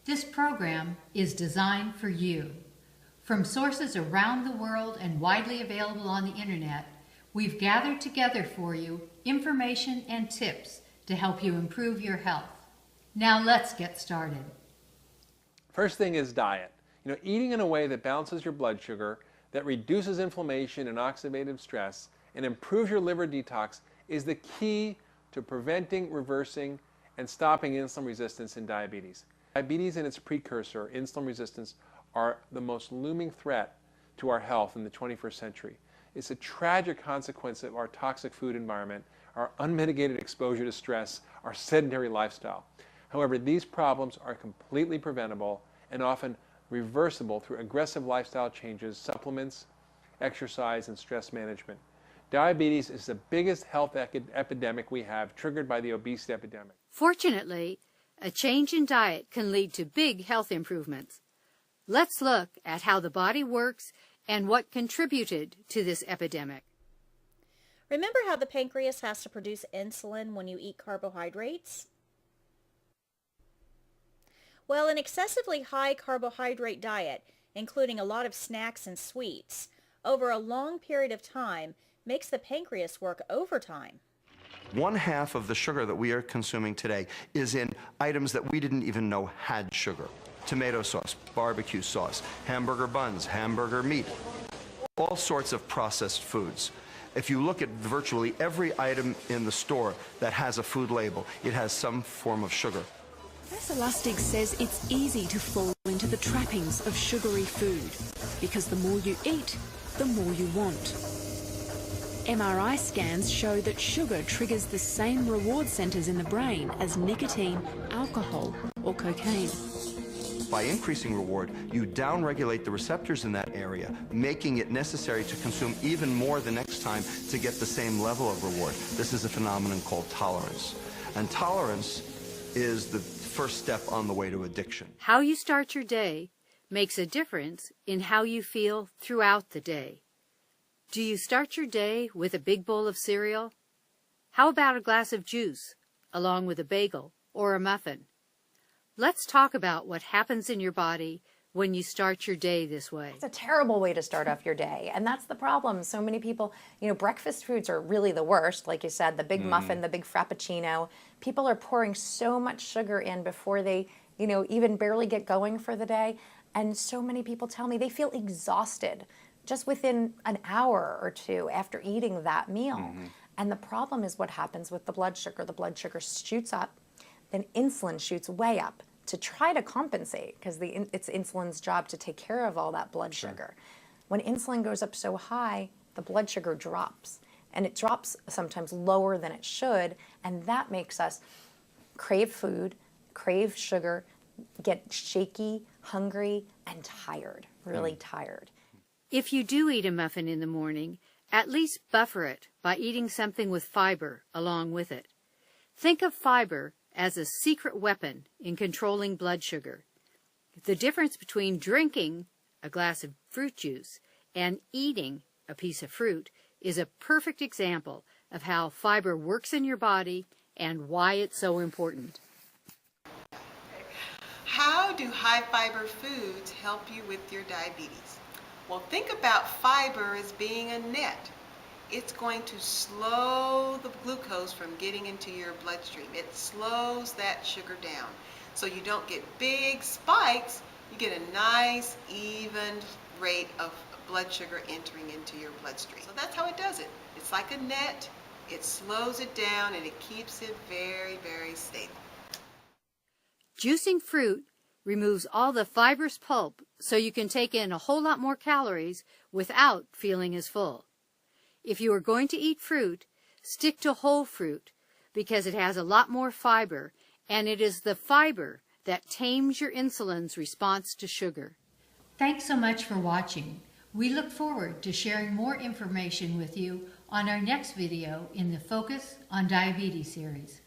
This program is designed for you. From sources around the world and widely available on the internet, we've gathered together for you information and tips to help you improve your health. Now let's get started. First thing is diet. Eating in a way that balances your blood sugar, that reduces inflammation and oxidative stress, and improves your liver detox is the key to preventing, reversing, and stopping insulin resistance in diabetes. Diabetes and its precursor, insulin resistance, are the most looming threat to our health in the 21st century. It's a tragic consequence of our toxic food environment, our unmitigated exposure to stress, our sedentary lifestyle. However, these problems are completely preventable and often reversible through aggressive lifestyle changes, supplements, exercise, and stress management. Diabetes is the biggest health epidemic we have, triggered by the obesity epidemic. Fortunately, a change in diet can lead to big health improvements. Let's look at how the body works and what contributed to this epidemic. Remember how the pancreas has to produce insulin when you eat carbohydrates? Well, an excessively high carbohydrate diet, including a lot of snacks and sweets, over a long period of time makes the pancreas work overtime. 1/2 of the sugar that we are consuming today is in items that we didn't even know had sugar. Tomato sauce, barbecue sauce, hamburger buns, hamburger meat, all sorts of processed foods. If you look at virtually every item in the store that has a food label, it has some form of sugar. Professor Lustig says it's easy to fall into the trappings of sugary food because the more you eat, the more you want. MRI scans show that sugar triggers the same reward centers in the brain as nicotine, alcohol, or cocaine. By increasing reward, you downregulate the receptors in that area, making it necessary to consume even more the next time to get the same level of reward. This is a phenomenon called tolerance. And tolerance is the first step on the way to addiction. How you start your day makes a difference in how you feel throughout the day. Do you start your day with a big bowl of cereal? How about a glass of juice, along with a bagel or a muffin? Let's talk about what happens in your body when you start your day this way. It's a terrible way to start off your day, and that's the problem. So many people, breakfast foods are really the worst. Like you said, the big muffin, the big frappuccino. People are pouring so much sugar in before they, even barely get going for the day. And so many people tell me they feel exhausted just within an hour or two after eating that meal. And the problem is what happens with the blood sugar. The blood sugar shoots up, then insulin shoots way up to try to compensate, because it's insulin's job to take care of all that blood sugar. When insulin goes up so high, the blood sugar drops, and it drops sometimes lower than it should, and that makes us crave food, crave sugar, get shaky, hungry, and tired, really tired. If you do eat a muffin in the morning, at least buffer it by eating something with fiber along with it. Think of fiber as a secret weapon in controlling blood sugar. The difference between drinking a glass of fruit juice and eating a piece of fruit is a perfect example of how fiber works in your body and why it's so important. How do high fiber foods help you with your diabetes? Well, think about fiber as being a net. It's going to slow the glucose from getting into your bloodstream. It slows that sugar down. So you don't get big spikes, you get a nice, even rate of blood sugar entering into your bloodstream. So that's how it does it. It's like a net, it slows it down, and it keeps it very, very stable. Juicing fruit removes all the fibrous pulp so you can take in a whole lot more calories without feeling as full. If you are going to eat fruit, stick to whole fruit because it has a lot more fiber, and it is the fiber that tames your insulin's response to sugar. Thanks so much for watching. We look forward to sharing more information with you on our next video in the Focus on Diabetes series.